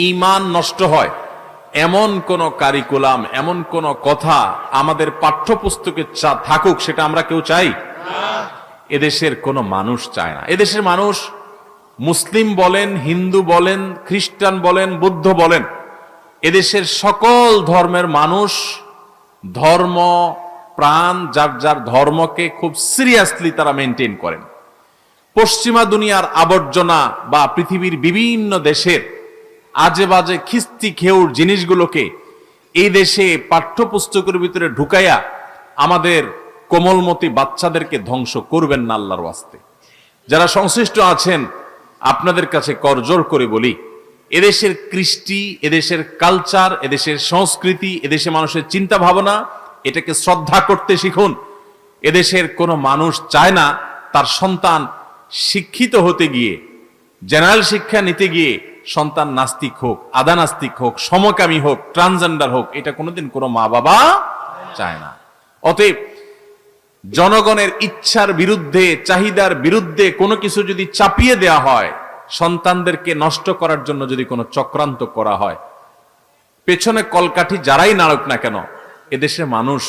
ঈমান নষ্ট হয় এমন কোন কারিকুলাম, এমন কোন কথা আমাদের পাঠ্যপুস্তকে থাকুক, সেটা আমরা কেউ চাই? এদেশের কোন মানুষ চায় না। এদেশের মানুষ মুসলিম বলেন, হিন্দু বলেন, খ্রিস্টান বলেন, বৌদ্ধ বলেন, এদেশের সকল ধর্মের মানুষ ধর্ম প্রাণ, যার যার ধর্মকে খুব সিরিয়াসলি তারা মেনটেন করেন। পশ্চিমা দুনিয়ার আবর্জনা বা পৃথিবীর বিভিন্ন দেশের আজে বাজে খিস্তি খেউর জিনিসগুলোকে এই দেশে পাঠ্যপুস্তকের ভিতরে ঢুকাইয়া আমাদের কোমলমতি বাচ্চাদেরকে ধ্বংস করবেন না আল্লাহর ওয়াস্তে। যারা সংশ্লিষ্ট আছেন আপনাদের কাছে করজোর করে বলি, এদেশের কৃষ্টি, এদেশের কালচার, এদেশের সংস্কৃতি, এদেশে মানুষের চিন্তা ভাবনা, এটাকে শ্রদ্ধা করতে শিখুন। এদেশের কোনো মানুষ চায় না তার সন্তান শিক্ষিত হতে গিয়ে, জেনারেল শিক্ষা নিতে গিয়ে সন্তান নাস্তিক হোক, আধা নাস্তিক হোক, সমকামী হোক, ট্রান্সজেন্ডার হোক, এটা কোনোদিন কোনো মা বাবা চায় না। অতএব জনগণের ইচ্ছার বিরুদ্ধে, চাহিদার বিরুদ্ধে কোনো কিছু যদি চাপিয়ে দেয়া হয়, সন্তানদেরকে নষ্ট করার জন্য যদি কোনো চক্রান্ত করা হয়, পেছনে কলকাঠি যারাই নাড়ুক না কেন, এদেশের মানুষ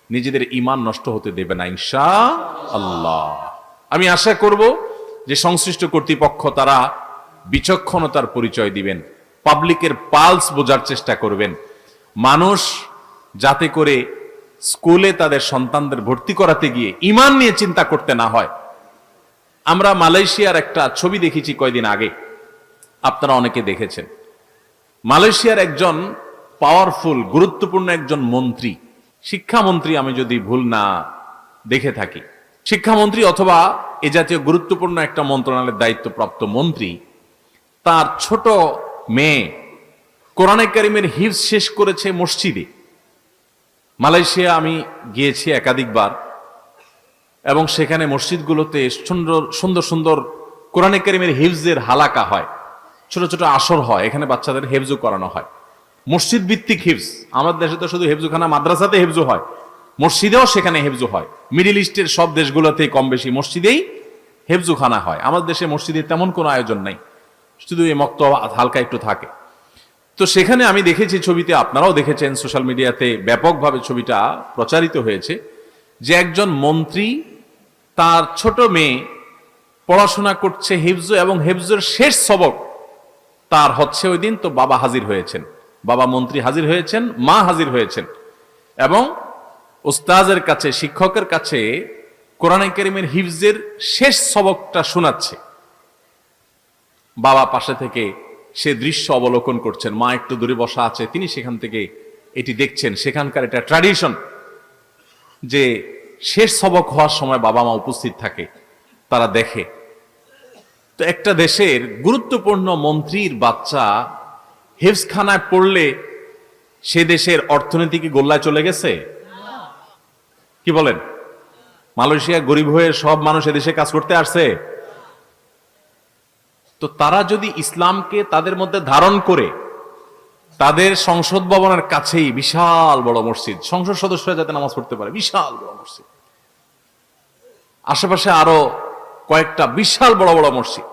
নিজেদের ঈমান নষ্ট হতে দেবে না ইনশাআল্লাহ। আমি আশা করব যে সংশ্লিষ্ট কর্তৃপক্ষ তারা বিচক্ষণতার পরিচয় দিবেন, পাবলিকের পালস বোঝার চেষ্টা করবেন, মানুষ যাতে করে স্কুলে তাদের সন্তানদের ভর্তি করাতে গিয়ে ঈমান নিয়ে চিন্তা করতে না হয়। আমরা মালয়েশিয়ার একটা ছবি দেখেছি কয়দিন আগে, আপনারা অনেকে দেখেছেন। মালয়েশিয়ার একজন পাওয়ারফুল, গুরুত্বপূর্ণ একজন মন্ত্রী, শিক্ষামন্ত্রী আমি যদি ভুল না দেখে থাকি, শিক্ষামন্ত্রী অথবা এ জাতীয় গুরুত্বপূর্ণ একটা মন্ত্রণালয়ের দায়িত্বপ্রাপ্ত মন্ত্রী, তার ছোট মেয়ে কোরআনে কারিমের হিফজ শেষ করেছে মসজিদে। মালয়েশিয়া আমি গিয়েছি একাধিকবার, এবং সেখানে মসজিদগুলোতে সুন্দর সুন্দর সুন্দর কোরআনে কারিমের হিফজের হালাকা হয়, ছোট ছোট আসর হয়, এখানে বাচ্চাদের হেফজু করানো হয়, মসজিদ ভিত্তিক হিফজ। আমাদের দেশে তো শুধু হেফজুখানা মাদ্রাসাতে হেফজু হয়, মসজিদেও সেখানে হেফজু হয়। মিডিল ইস্টের সব দেশগুলোতে কম বেশি মসজিদেই হেফজুখানা হয়। আমাদের দেশে মসজিদে তেমন কোনো আয়োজন নাই, শুধু এই মক্তব হালকা একটু থাকে। তো সেখানে আমি দেখেছি, ছবিতে আপনারাও দেখেছেন, সোশ্যাল মিডিয়াতে ব্যাপকভাবে ছবিটা প্রচারিত হয়েছে, যে একজন মন্ত্রী তার ছোট মেয়ে পড়াশোনা করছে হিফজু, এবং হিফজুর শেষ সবক তার হচ্ছে ওই দিন। তো বাবা হাজির হয়েছেন, বাবা মন্ত্রী হাজির হয়েছেন, মা হাজির হয়েছেন, এবং উস্তাজের কাছে, শিক্ষকের কাছে কোরআনে কারিমের হিফজের শেষ সবকটা শোনাচ্ছে। বাবা পাশে থেকে সে দৃশ্য অবলোকন করছেন, মা একটু দূরে বসা আছে, তিনি সেখান থেকে এটি দেখছেন। সেখানকার এটা ট্র্যাডিশন যে শেষ সবক হওয়ার সময় বাবা মা উপস্থিত থাকে, তারা দেখে। তো একটা দেশের গুরুত্বপূর্ণ মন্ত্রীর বাচ্চা হিফজখানায় পড়লে সে দেশের অর্থনীতি কি গোল্লায় চলে গেছে? কি বলেন? মালয়েশিয়া গরিব হয়ে সব মানুষ এদেশে কাজ করতে আসছে? তো তারা যদি ইসলামকে তাদের মধ্যে ধারণ করে, তাদের সংসদ ভবনের কাছেই বিশাল বড় মসজিদ, সংসদ সদস্যরা যাতে নামাজ পড়তে পারে, বিশাল বড় মসজিদ, আশেপাশে আরো কয়েকটা বিশাল বড় বড় মসজিদ,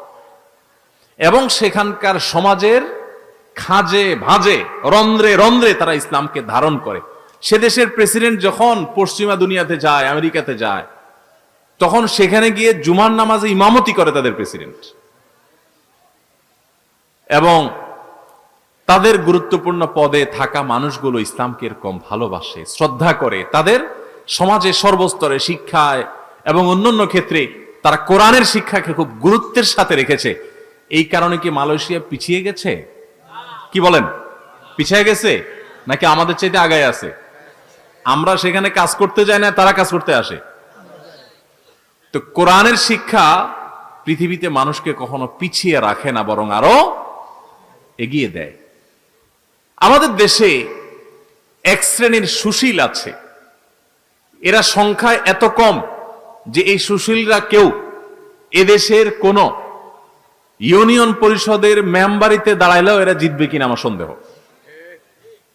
এবং সেখানকার সমাজের খাজে ভাজে রন্ধ্রে রন্ধ্রে তারা ইসলামকে ধারণ করে। সে দেশের প্রেসিডেন্ট যখন পশ্চিমা দুনিয়াতে যায়, আমেরিকাতে যায়, তখন সেখানে গিয়ে জুমার নামাজে ইমামতি করে তাদের প্রেসিডেন্ট, এবং তাদের গুরুত্বপূর্ণ পদে থাকা মানুষগুলো ইসলামকে এরকম ভালোবাসে, শ্রদ্ধা করে। তাদের সমাজে সর্বস্তরে শিক্ষায় এবং অন্যান্য ক্ষেত্রে তারা কোরআনের শিক্ষাকে খুব গুরুত্বের সাথে রেখেছে। এই কারণে কি মালয়েশিয়া পিছিয়ে গেছে? কি বলেন? পিছিয়ে গেছে নাকি আমাদের চাইতে আগায় আছে? আমরা সেখানে কাজ করতে যাই না, তারা কাজ করতে আসে। তো কোরআনের শিক্ষা পৃথিবীতে মানুষকে কখনো পিছিয়ে রাখে না, বরং আরো এগিয়ে দেয়। আমাদের দেশে এক শ্রেণীর সুশীল আছে, এরা সংখ্যায় এত কম যে এই সুশীলরা কেউ এদেশের কোন ইউনিয়ন পরিষদের মেম্বারিতে দাঁড়াইলেও এরা জিতবে কিনা আমার সন্দেহ।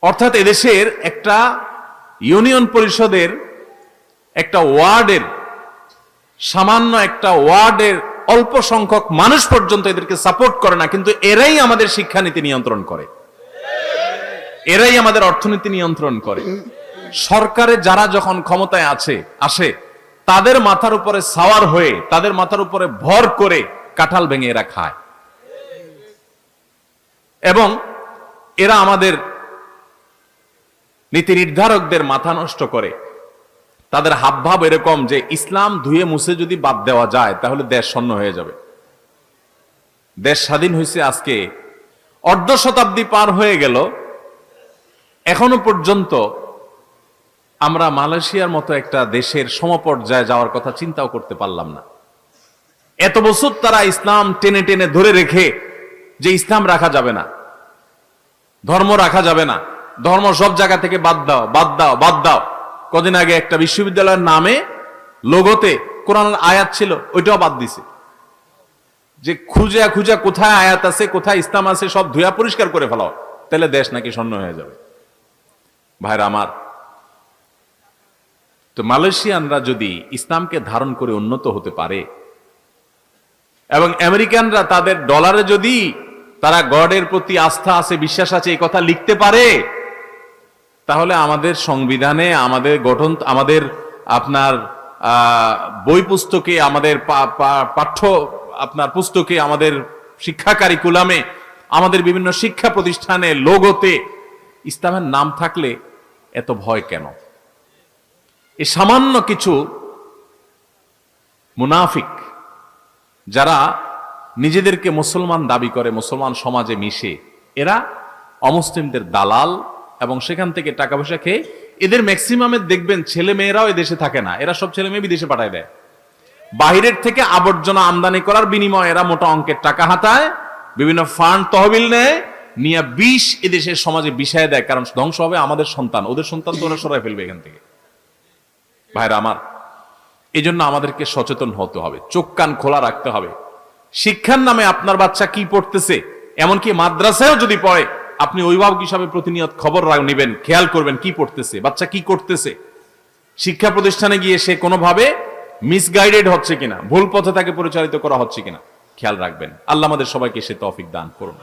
অর্থাৎ এদেশের একটা ইউনিয়ন পরিষদের একটা ওয়ার্ডের, সামান্য একটা ওয়ার্ডের অল্প সংখ্যক মানুষ পর্যন্ত এদেরকে সাপোর্ট করে না, কিন্তু এরাই আমাদের শিক্ষানীতি নিয়ন্ত্রণ করে, এরাই আমাদের অর্থনীতি নিয়ন্ত্রণ করে। সরকারে যারা যখন ক্ষমতায় আসে তাদের মাথার উপরে সাওয়ার হয়ে, তাদের মাথার উপরে ভর করে কাঁঠাল ভেঙে এরা খায়, এবং এরা আমাদের নীতি নির্ধারকদের মাথা নষ্ট করে। তাদের হাবভাব এরকম যে ইসলাম ধুয়ে মুছে যদি বাদ দেওয়া যায় তাহলে দেশ শূন্য হয়ে যাবে। দেশ স্বাধীন হয়েছে আজকে অর্ধ শতাব্দী পার হয়ে গেল, এখনো পর্যন্ত আমরা মালয়েশিয়ার মতো একটা দেশের সমপর্যায়ে যাওয়ার কথা চিন্তাও করতে পারলাম না। এত বছর তারা ইসলাম টেনে টেনে ধরে রেখে যে ইসলাম রাখা যাবে না, ধর্ম রাখা যাবে না, ধর্ম সব জায়গা থেকে বাদ দাও, বাদ দাও, বাদ দাও। কদিন আগে একটা বিশ্ববিদ্যালয়ের নামে লোগোতে কোরআনের আয়াত ছিল, ওইটাও বাদ দিছে। যে খুঁজা খুঁজা কোথায় আয়াত আছে, কোথায় ইসলাম আছে, সব ধুয়া পরিষ্কার করে ফেলাও, তাহলে দেশ নাকি শূন্য হয়ে যাবে। ভাইরা আমার, তো মালয়েশিয়ানরা যদি ইসলামকে ধারণ করে উন্নত হতে পারে, এবং আমেরিকানরা তাদের ডলারে যদি তারা গডের প্রতি আস্থা আছে, বিশ্বাস আছে, এই কথা লিখতে পারে, তাহলে আমাদের সংবিধানে, আমাদের গঠন, আমাদের আপনার বই পুস্তকে, আমাদের পাঠ্য আপনার পুস্তকে, আমাদের শিক্ষা কারিকুলামে, আমাদের বিভিন্ন শিক্ষা প্রতিষ্ঠানে লোগোতে ইসলামের নাম থাকলে এত ভয় কেন? এই সামান্য কিছু মুনাফিক যারা নিজেদেরকে মুসলমান দাবি করে, মুসলমান সমাজে মিশে, এরা অমুসলিমদের দালাল, এবং সেখান থেকে টাকা পয়সা খেয়ে এদের ম্যাক্সিমামের দেখবেন ছেলে মেয়েরাও এদেশে থাকে না, এরা সব ছেলে মেয়ে বিদেশে পাঠায় দেয়। বাহিরের থেকে আবর্জনা আমদানি করার বিনিময়ে এরা মোটা অঙ্কের টাকা হাতায়, বিভিন্ন ফান্ড তহবিল নেয়, নিয়ে বিষ এদেশের সমাজে বিষায় দেয়, কারণ ধ্বংস হবে আমাদের সন্তান, ওদের সন্তান তো ওরা সরাই ফেলবে এখান থেকে। ভাইরা আমার, এই জন্য আমাদেরকে সচেতন হতে হবে, চোখ কান খোলা রাখতে হবে। শিক্ষার নামে আপনার বাচ্চা কি পড়তেছে, এমনকি মাদ্রাসায়ও যদি পড়ে, আপনি অভিভাবক হিসাবে প্রতিনিয়ত খবর নেবেন, খেয়াল করবেন কি পড়তেছে, বাচ্চা কি করতেছে। শিক্ষা প্রতিষ্ঠানে গিয়ে সে কোনোভাবে মিসগাইডেড হচ্ছে কিনা, ভুল পথে তাকে পরিচালিত করা হচ্ছে কিনা খেয়াল রাখবেন। আল্লাহ আমাদের সবাইকে সে তৌফিক দান করুন।